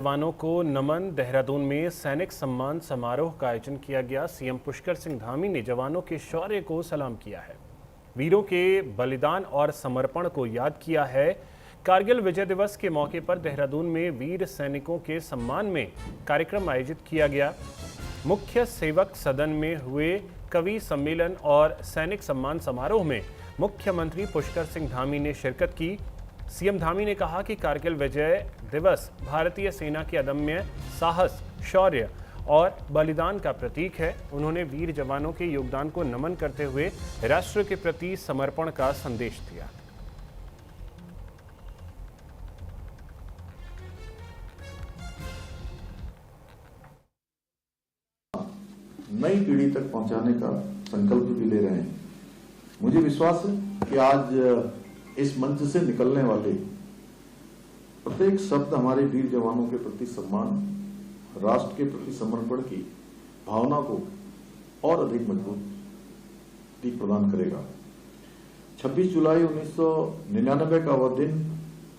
जवानों को नमन। देहरादून में सैनिक सम्मान समारोह का आयोजन किया गया। सीएम पुष्कर सिंह धामी ने जवानों के शौर्य को सलाम किया है, वीरों के बलिदान और समर्पण को याद किया है। कारगिल विजय दिवस के मौके पर देहरादून में वीर सैनिकों के सम्मान में कार्यक्रम आयोजित किया गया। मुख्य सेवक सदन में हुए कवि सम्मेलन और सैनिक सम्मान समारोह में मुख्यमंत्री पुष्कर सिंह धामी ने शिरकत की। सीएम धामी ने कहा कि कारगिल विजय दिवस भारतीय सेना के अदम्य साहस, शौर्य और बलिदान का प्रतीक है। उन्होंने वीर जवानों के योगदान को नमन करते हुए राष्ट्र के प्रति समर्पण का संदेश दिया। नई पीढ़ी तक पहुंचाने का संकल्प भी ले रहे हैं। मुझे विश्वास है कि आज इस मंच से निकलने वाले प्रत्येक शब्द हमारे वीर जवानों के प्रति सम्मान, राष्ट्र के प्रति समर्पण की भावना को और अधिक मजबूती प्रदान करेगा। 26 जुलाई 1999 का वह दिन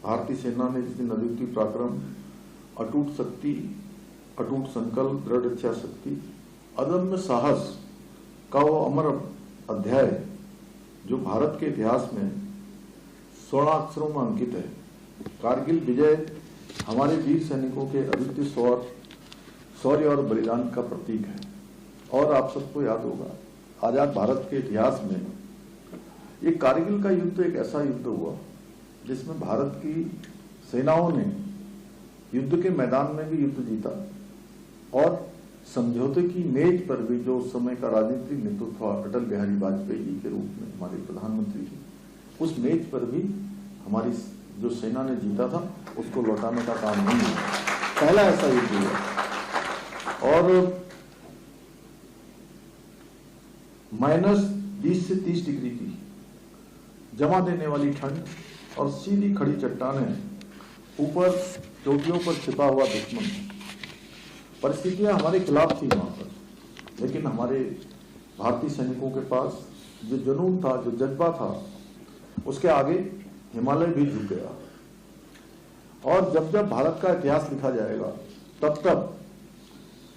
भारतीय सेना ने जिस दिन अद्वितीय पराक्रम, अटूट शक्ति, अटूट संकल्प, दृढ़ इच्छा शक्ति, अदम्य साहस का वो अमर अध्याय जो भारत के इतिहास में स्वर्णाक्षरों में अंकित है। कारगिल विजय हमारे वीर सैनिकों के अद्वितीय शौर्य और बलिदान का प्रतीक है। और आप सबको याद होगा, आजाद भारत के इतिहास में ये कारगिल का युद्ध एक ऐसा युद्ध हुआ जिसमें भारत की सेनाओं ने युद्ध के मैदान में भी युद्ध जीता और समझौते की मेज पर भी, जो उस समय का राजनीतिक नेतृत्व अटल बिहारी वाजपेयी जी के रूप में हमारे प्रधानमंत्री थे, उस मेज पर भी हमारी जो सेना ने जीता था उसको लौटाने का काम नहीं हुआ। पहला ऐसा युद्ध हुआ और -20 से 30 डिग्री की जमा देने वाली ठंड और सीधी खड़ी चट्टानें, ऊपर चोटियों पर छिपा हुआ दुश्मन। परिस्थितियां हमारे खिलाफ थी वहां पर, लेकिन हमारे भारतीय सैनिकों के पास जो जुनून था, जो जज्बा था, उसके आगे हिमालय भी झुक गया। और जब जब भारत का इतिहास लिखा जाएगा तब तब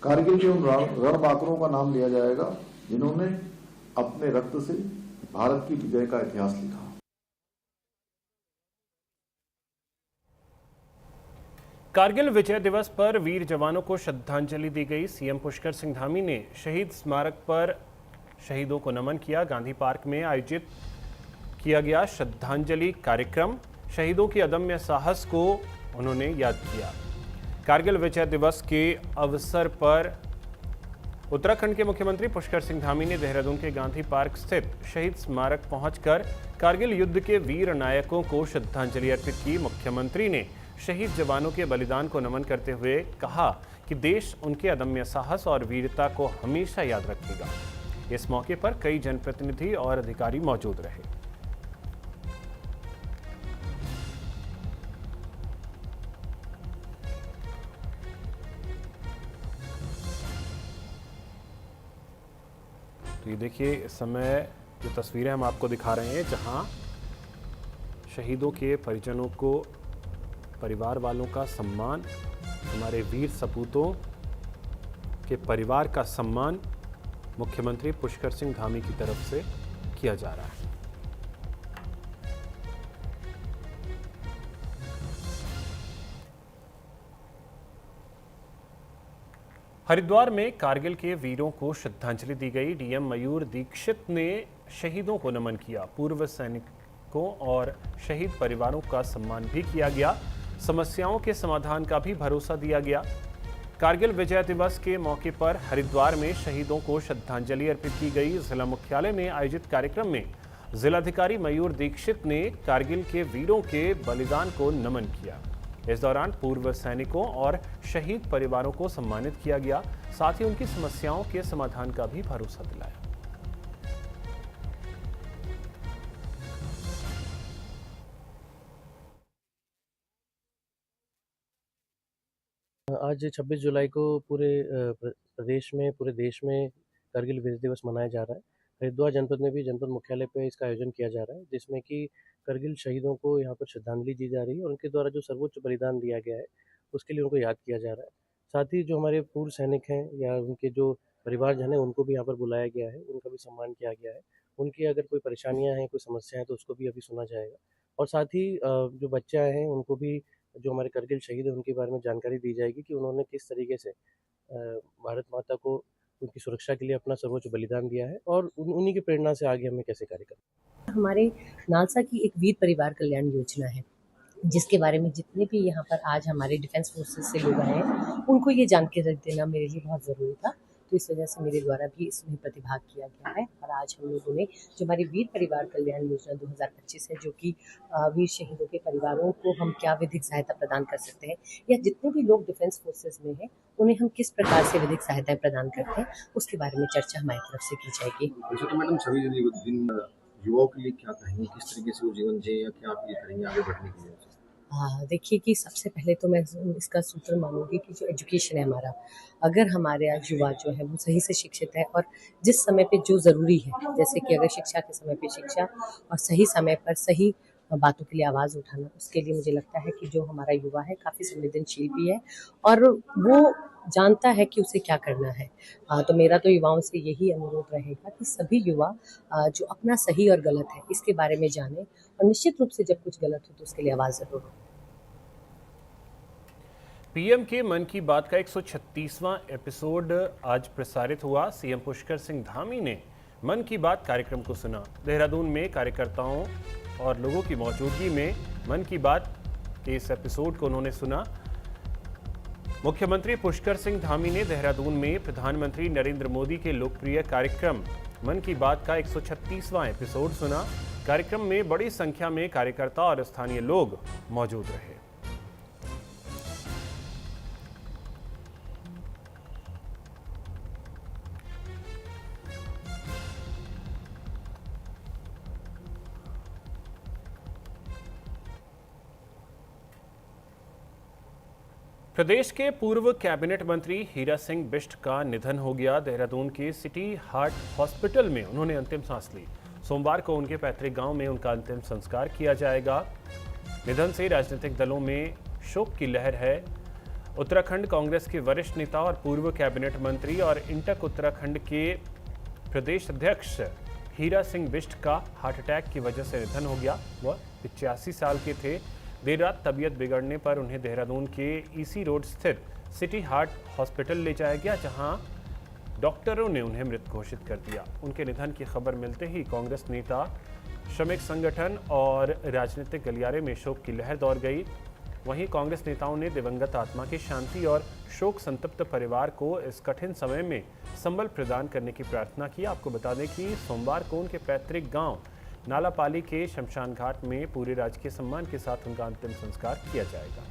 कारगिल के उन रणबांकुरों का नाम लिया जाएगा जिन्होंने अपने रक्त से भारत की विजय का इतिहास लिखा। कारगिल विजय दिवस पर वीर जवानों को श्रद्धांजलि दी गई। सीएम पुष्कर सिंह धामी ने शहीद स्मारक पर शहीदों को नमन किया। गांधी पार्क में आयोजित किया गया श्रद्धांजलि कार्यक्रम, शहीदों के अदम्य साहस को उन्होंने याद किया। कारगिल विजय दिवस के अवसर पर उत्तराखंड के मुख्यमंत्री पुष्कर सिंह धामी ने देहरादून के गांधी पार्क स्थित शहीद स्मारक पहुंचकर कारगिल युद्ध के वीर नायकों को श्रद्धांजलि अर्पित की। मुख्यमंत्री ने शहीद जवानों के बलिदान को नमन करते हुए कहा कि देश उनके अदम्य साहस और वीरता को हमेशा याद रखेगा। इस मौके पर कई जनप्रतिनिधि और अधिकारी मौजूद रहे। तो ये देखिए, इस समय जो तस्वीरें हम आपको दिखा रहे हैं, जहां शहीदों के परिजनों को, परिवार वालों का सम्मान, हमारे वीर सपूतों के परिवार का सम्मान मुख्यमंत्री पुष्कर सिंह धामी की तरफ से किया जा रहा है। हरिद्वार में कारगिल के वीरों को श्रद्धांजलि दी गई। डीएम मयूर दीक्षित ने शहीदों को नमन किया। पूर्व सैनिकों और शहीद परिवारों का सम्मान भी किया गया। समस्याओं के समाधान का भी भरोसा दिया गया। कारगिल विजय दिवस के मौके पर हरिद्वार में शहीदों को श्रद्धांजलि अर्पित की गई। जिला मुख्यालय में आयोजित कार्यक्रम में जिलाधिकारी मयूर दीक्षित ने कारगिल के वीरों के बलिदान को नमन किया। इस दौरान पूर्व सैनिकों और शहीद परिवारों को सम्मानित किया गया, साथ ही उनकी समस्याओं के समाधान का भी भरोसा दिलाया। आज 26 जुलाई को पूरे प्रदेश में, पूरे देश में कारगिल विजय दिवस मनाया जा रहा है। हरिद्वार जनपद में भी जनपद मुख्यालय पे इसका आयोजन किया जा रहा है, जिसमें कि कारगिल शहीदों को यहाँ पर श्रद्धांजलि दी जा रही है और उनके द्वारा जो सर्वोच्च बलिदान दिया गया है उसके लिए उनको याद किया जा रहा है। साथ ही जो हमारे पूर्व सैनिक हैं या उनके जो परिवारजन हैं, उनको भी यहाँ पर बुलाया गया है, उनका भी सम्मान किया गया है। उनकी अगर कोई परेशानियाँ हैं, कोई समस्या है, तो उसको भी अभी सुना जाएगा। और साथ ही जो बच्चे आए हैं, उनको भी जो हमारे करगिल शहीद हैं, उनके बारे में जानकारी दी जाएगी कि उन्होंने किस तरीके से भारत माता को उनकी सुरक्षा के लिए अपना सर्वोच्च बलिदान दिया है और उन्हीं की प्रेरणा से आगे हमें कैसे कार्य करना है। हमारे नालसा की एक वीर परिवार कल्याण योजना है, जिसके बारे में जितने भी यहाँ पर आज हमारे डिफेंस फोर्सेस से लोग आए हैं, उनको ये जानकारी देना मेरे लिए बहुत ज़रूरी था। तो इस वजह से मेरे द्वारा भी इसमें प्रतिभाग किया गया है। और आज हम लोगों ने जो हमारी वीर परिवार कल्याण योजना 2025 है, जो कि वीर शहीदों के परिवारों को हम क्या विधिक सहायता प्रदान कर सकते हैं, या जितने भी लोग डिफेंस फोर्सेस में हैं उन्हें हम किस प्रकार से विधिक सहायताएं प्रदान करते हैं, उसके बारे में चर्चा हमारी तरफ से की जाएगी। वैसे तो मैडम सभी दिन युवाओं के लिए क्या कहेंगे, किस तरीके से वो जीवन जिए या क्या आप ये करेंगे आगे बढ़ने के लिए? देखिए कि सबसे पहले तो मैं इसका सूत्र मानूंगी कि जो एजुकेशन है हमारा, अगर हमारे आज युवा जो है वो सही से शिक्षित है और जिस समय पे जो ज़रूरी है, जैसे कि अगर शिक्षा के समय पे शिक्षा और सही समय पर सही बातों के लिए आवाज़ उठाना, उसके लिए मुझे लगता है कि जो हमारा युवा है काफ़ी संवेदनशील भी है और वो जानता है कि उसे क्या करना है। तो मेरा तो युवाओं से यही अनुरोध रहेगा कि सभी युवा जो अपना सही और गलत है इसके बारे में जाने और निश्चित रूप से जब कुछ गलत हो तो उसके लिए आवाज़ ज़रूर हो। पीएम के मन की बात का 136वां एपिसोड आज प्रसारित हुआ। सीएम पुष्कर सिंह धामी ने मन की बात कार्यक्रम को सुना। देहरादून में कार्यकर्ताओं और लोगों की मौजूदगी में मन की बात के इस एपिसोड को उन्होंने सुना। मुख्यमंत्री पुष्कर सिंह धामी ने देहरादून में प्रधानमंत्री नरेंद्र मोदी के लोकप्रिय कार्यक्रम मन की बात का 136वां एपिसोड सुना। कार्यक्रम में बड़ी संख्या में कार्यकर्ता और स्थानीय लोग मौजूद रहे। प्रदेश के पूर्व कैबिनेट मंत्री हीरा सिंह बिष्ट का निधन हो गया। देहरादून के सिटी हार्ट हॉस्पिटल में उन्होंने अंतिम सांस ली। सोमवार को उनके पैतृक गांव में उनका अंतिम संस्कार किया जाएगा। निधन से राजनीतिक दलों में शोक की लहर है। उत्तराखंड कांग्रेस के वरिष्ठ नेता और पूर्व कैबिनेट मंत्री और इंटक उत्तराखंड के प्रदेश अध्यक्ष हीरा सिंह बिष्ट का हार्ट अटैक की वजह से निधन हो गया। वह 85 साल के थे। देर रात तबीयत बिगड़ने पर उन्हें देहरादून के ईसी रोड स्थित सिटी हार्ट हॉस्पिटल ले जाया गया, जहां डॉक्टरों ने उन्हें मृत घोषित कर दिया। उनके निधन की खबर मिलते ही कांग्रेस नेता, श्रमिक संगठन और राजनीतिक गलियारे में शोक की लहर दौड़ गई। वहीं कांग्रेस नेताओं ने दिवंगत आत्मा की शांति और शोक संतप्त परिवार को इस कठिन समय में संबल प्रदान करने की प्रार्थना की। आपको बता दें कि सोमवार को उनके पैतृक गांव नालापाली के शमशान घाट में पूरे राजकीय सम्मान के साथ उनका अंतिम संस्कार किया जाएगा।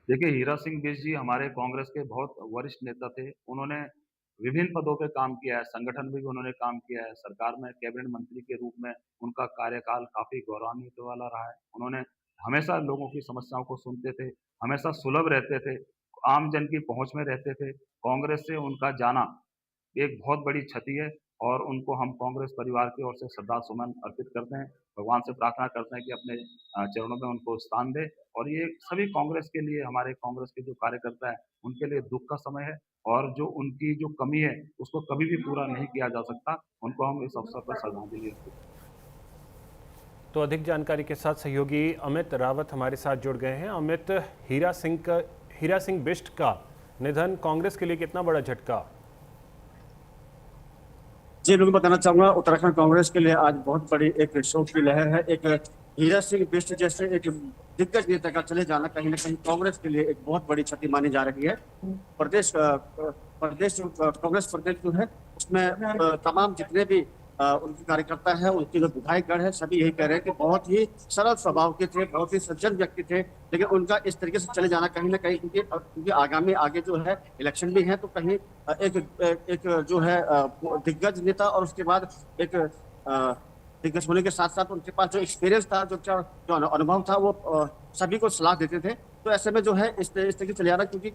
देखिए, हीरा सिंह बिष्ट जी हमारे कांग्रेस के बहुत वरिष्ठ नेता थे। उन्होंने विभिन्न पदों पे काम किया है, संगठन में भी उन्होंने काम किया है, सरकार में कैबिनेट मंत्री के रूप में उनका कार्यकाल काफ़ी गौरवान्वित वाला रहा है। उन्होंने हमेशा लोगों की समस्याओं को सुनते थे, हमेशा सुलभ रहते थे, आम जन की पहुँच में रहते थे। कांग्रेस से उनका जाना एक बहुत बड़ी क्षति है और उनको हम कांग्रेस परिवार की ओर से श्रद्धा-सुमन अर्पित करते हैं। भगवान से प्रार्थना करते हैं कि अपने चरणों में उनको स्थान दें और ये सभी कांग्रेस के लिए, हमारे कांग्रेस के जो कार्यकर्ता हैं, उनके लिए दुःख का समय है और जो उनकी जो कमी है, उसको कभी भी पूरा नहीं किया जा सकता। उनको हम इस अवसर पर श्रद्धांजलि अर्पित करते हैं। तो अधिक जानकारी के साथ सहयोगी अमित रावत हमारे साथ जुड़ गए हैं। अमित, हीरा सिंह बिष्ट का निधन कांग्रेस के लिए कितना बड़ा झटका? जी, मैं बताना चाहूंगा, उत्तराखंड कांग्रेस के लिए आज बहुत बड़ी एक शोक की लहर है। एक हीरा सिंह बिष्ट जैसे एक दिग्गज नेता का चले जाना कहीं ना कहीं कांग्रेस के लिए एक बहुत बड़ी क्षति मानी जा रही है। प्रदेश कांग्रेस प्रदेश जो है उसमें तमाम जितने भी उनके कार्यकर्ता हैं, उनके जो विधायकगण है, सभी यही कह रहे हैं कि बहुत ही सरल स्वभाव के थे, बहुत ही सज्जन व्यक्ति थे, लेकिन उनका इस तरीके से चले जाना कहीं ना कहीं क्योंकि आगामी आगे जो है इलेक्शन भी है, तो कहीं एक जो है दिग्गज नेता और उसके बाद एक दिग्गज होने के साथ साथ उनके पास जो एक्सपीरियंस था, जो अनुभव था, वो सभी को सलाह देते थे। तो ऐसे में जो है इस तरीके चले जा रहा है, क्योंकि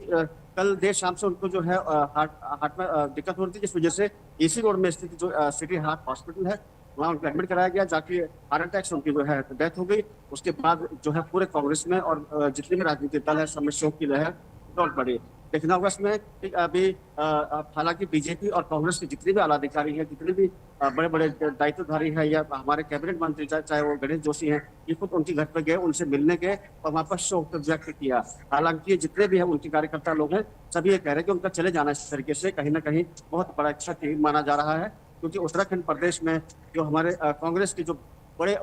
कल देर शाम से उनको जो है हार्ट में दिक्कत हो रही थी, जिस वजह से इसी रोड में स्थित जो सिटी हार्ट हॉस्पिटल है वहाँ उनको एडमिट कराया गया, जाके हार्ट अटैक से उनकी जो है डेथ हो गई। उसके बाद जो है पूरे कांग्रेस में और जितने भी राजनीतिक दल है सब में शोक की लहर दौड़ पड़ी। देखना होगा इसमें अभी हालांकि बीजेपी और कांग्रेस के जितने भी आला अधिकारी हैं, जितने भी बड़े बड़े दायित्वधारी हैं या हमारे कैबिनेट मंत्री चाहे वो गणेश जोशी हैं, ये खुद उनके घर पर गए, उनसे मिलने गए और वहाँ पर शोक व्यक्त किया। हालांकि जितने भी हैं उनके कार्यकर्ता लोग हैं सभी ये कह रहे हैं कि उनका चले जाना इस तरीके से कहीं ना कहीं बहुत बड़ा क्षति माना जा रहा है, क्योंकि उत्तराखंड प्रदेश में जो हमारे कांग्रेस के जो बड़े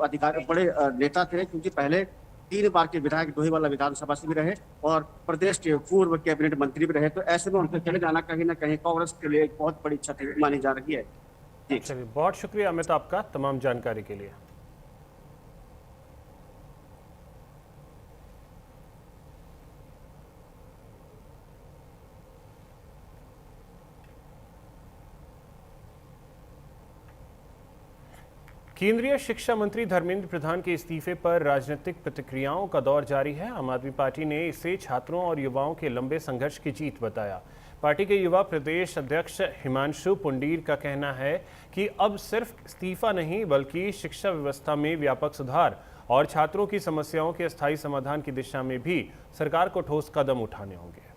नेता थे, क्योंकि पहले 3 बार के विधायक दोहीवाला विधानसभा से भी रहे और प्रदेश के पूर्व कैबिनेट मंत्री भी रहे, तो ऐसे में उनके चले जाना कहीं ना कहीं कांग्रेस के लिए एक बहुत बड़ी क्षति मानी जा रही है। चलिए, बहुत शुक्रिया अमित आपका तमाम जानकारी के लिए। केंद्रीय शिक्षा मंत्री धर्मेंद्र प्रधान के इस्तीफे पर राजनीतिक प्रतिक्रियाओं का दौर जारी है। आम आदमी पार्टी ने इसे छात्रों और युवाओं के लंबे संघर्ष की जीत बताया। पार्टी के युवा प्रदेश अध्यक्ष हिमांशु पुंडीर का कहना है कि अब सिर्फ इस्तीफा नहीं बल्कि शिक्षा व्यवस्था में व्यापक सुधार और छात्रों की समस्याओं के अस्थायी समाधान की दिशा में भी सरकार को ठोस कदम उठाने होंगे।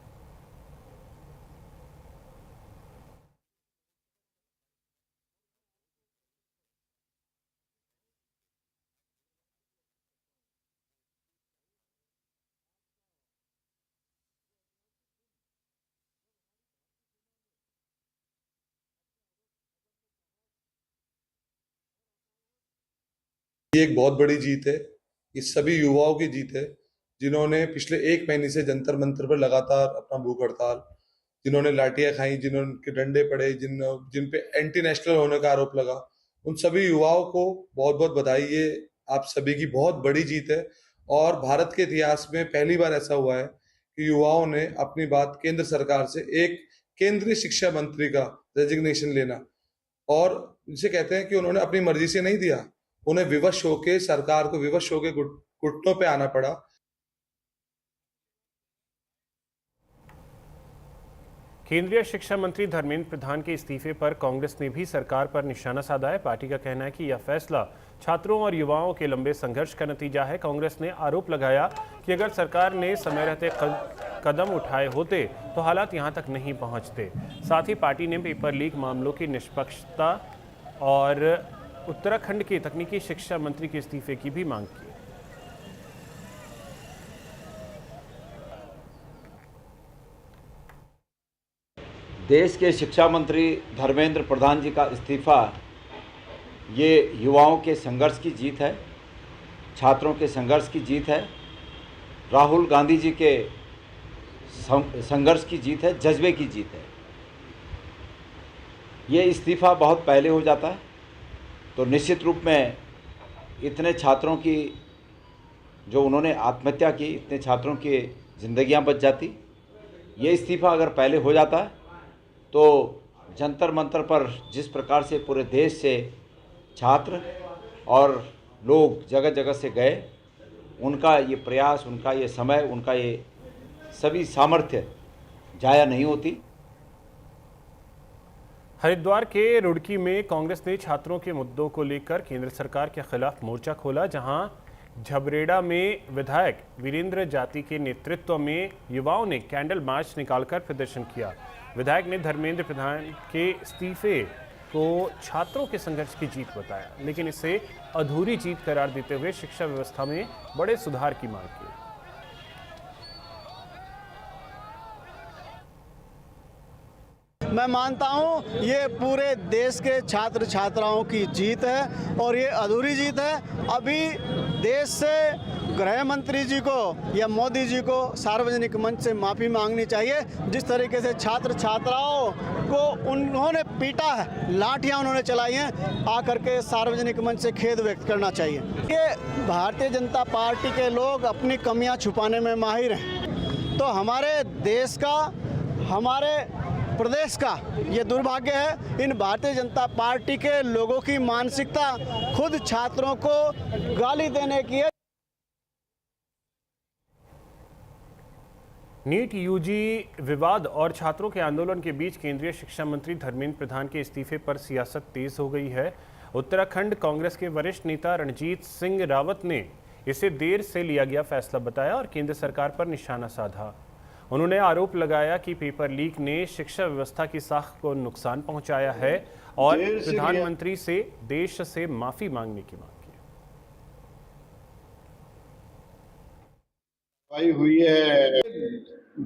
ये एक बहुत बड़ी जीत है। ये सभी युवाओं की जीत है जिन्होंने पिछले 1 महीने से जंतर मंतर पर लगातार अपना भूख हड़ताल, जिन्होंने लाठियां खाई, जिन्होंने डंडे पड़े, जिन पे एंटी नेशनल होने का आरोप लगा, उन सभी युवाओं को बहुत बहुत बधाई। ये आप सभी की बहुत बड़ी जीत है और भारत के इतिहास में पहली बार ऐसा हुआ है कि युवाओं ने अपनी बात केंद्र सरकार से एक केंद्रीय शिक्षा मंत्री का रेजिग्नेशन लेना, और जिसे कहते हैं कि उन्होंने अपनी मर्जी से नहीं दिया, उन्हें विवश होकर सरकार को विवश होकर घुटनों पे आना पड़ा। केंद्रीय शिक्षा मंत्री धर्मेंद्र प्रधान के इस्तीफे पर कांग्रेस ने भी सरकार पर निशाना साधा है। पार्टी का कहना है कि यह फैसला छात्रों और युवाओं के लंबे संघर्ष का नतीजा है। कांग्रेस ने आरोप लगाया कि अगर सरकार ने समय रहते कदम उठाए होते तो हालात यहां तक नहीं पहुंचते। साथ ही पार्टी ने पेपर लीक मामलों की निष्पक्षता और उत्तराखंड के तकनीकी शिक्षा मंत्री के इस्तीफे की भी मांग की। देश के शिक्षा मंत्री धर्मेंद्र प्रधान जी का इस्तीफा ये युवाओं के संघर्ष की जीत है, छात्रों के संघर्ष की जीत है, राहुल गांधी जी के संघर्ष की जीत है, जज्बे की जीत है। ये इस्तीफा बहुत पहले हो जाता है तो निश्चित रूप में इतने छात्रों की जो उन्होंने आत्महत्या की, इतने छात्रों की ज़िंदगियां बच जाती। ये इस्तीफा अगर पहले हो जाता है तो जंतर मंतर पर जिस प्रकार से पूरे देश से छात्र और लोग जगह जगह से गए, उनका ये प्रयास, उनका ये समय, उनका ये सभी सामर्थ्य जाया नहीं होती। हरिद्वार के रुड़की में कांग्रेस ने छात्रों के मुद्दों को लेकर केंद्र सरकार के खिलाफ मोर्चा खोला, जहां झबरेड़ा में विधायक वीरेंद्र जाति के नेतृत्व में युवाओं ने कैंडल मार्च निकालकर प्रदर्शन किया। विधायक ने धर्मेंद्र प्रधान के इस्तीफे को छात्रों के संघर्ष की जीत बताया, लेकिन इसे अधूरी जीत करार देते हुए शिक्षा व्यवस्था में बड़े सुधार की मांग की। मैं मानता हूं ये पूरे देश के छात्र छात्राओं की जीत है और ये अधूरी जीत है। अभी देश से गृह मंत्री जी को या मोदी जी को सार्वजनिक मंच से माफ़ी मांगनी चाहिए। जिस तरीके से छात्र छात्राओं को उन्होंने पीटा है, लाठियां उन्होंने चलाई हैं, आकर के सार्वजनिक मंच से खेद व्यक्त करना चाहिए। ये भारतीय जनता पार्टी के लोग अपनी कमियां छुपाने में माहिर हैं, तो हमारे देश का, हमारे प्रदेश का ये दुर्भाग्य है। इन भारतीय जनता पार्टी के लोगों की मानसिकता खुद छात्रों को गाली देने की है। नीट यूजी विवाद और छात्रों के आंदोलन के बीच केंद्रीय शिक्षा मंत्री धर्मेंद्र प्रधान के इस्तीफे पर सियासत तेज हो गई है। उत्तराखंड कांग्रेस के वरिष्ठ नेता रणजीत सिंह रावत ने इसे देर से लिया गया फैसला बताया और केंद्र सरकार पर निशाना साधा। उन्होंने आरोप लगाया कि पेपर लीक ने शिक्षा व्यवस्था की साख को नुकसान पहुंचाया है और प्रधानमंत्री से देश से माफी मांगने की मांग की। हुई है,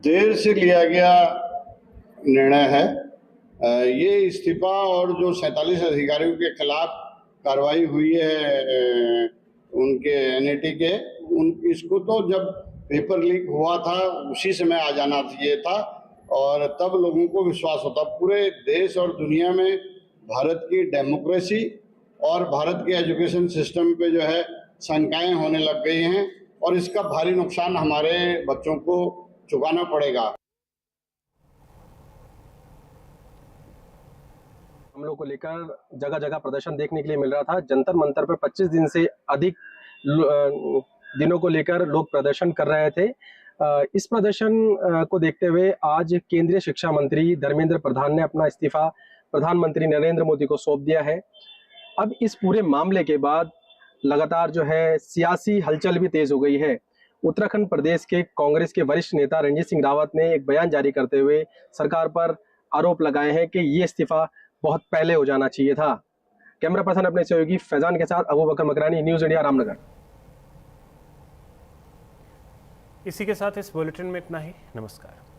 देर से लिया गया निर्णय है। ये इस्तीफा और जो 47 अधिकारियों के खिलाफ कार्रवाई हुई है उनके एनएटी के, इसको तो जब पेपर लीक हुआ था उसी समय आ जाना चाहिए था और तब लोगों को विश्वास होता। पूरे देश और दुनिया में भारत की डेमोक्रेसी और भारत के एजुकेशन सिस्टम पे जो है शंकाएं होने लग गई हैं और इसका भारी नुकसान हमारे बच्चों को चुकाना पड़ेगा। हम लोग को लेकर जगह जगह प्रदर्शन देखने के लिए मिल रहा था। जंतर मंतर पर 25 दिन से अधिक दिनों को लेकर लोग प्रदर्शन कर रहे थे। इस प्रदर्शन को देखते हुए आज केंद्रीय शिक्षा मंत्री धर्मेंद्र प्रधान ने अपना इस्तीफा प्रधानमंत्री नरेंद्र मोदी को सौंप दिया है। अब इस पूरे मामले के बाद लगातार जो है सियासी हलचल भी तेज हो गई है। उत्तराखंड प्रदेश के कांग्रेस के वरिष्ठ नेता रणजीत सिंह रावत ने एक बयान जारी करते हुए सरकार पर आरोप लगाए हैं कि ये इस्तीफा बहुत पहले हो जाना चाहिए था। कैमरा पर्सन अपने सहयोगी फैजान के साथ अबू बकर मकरानी, न्यूज़ इंडिया, रामनगर। इसी के साथ इस बुलेटिन में इतना ही। नमस्कार।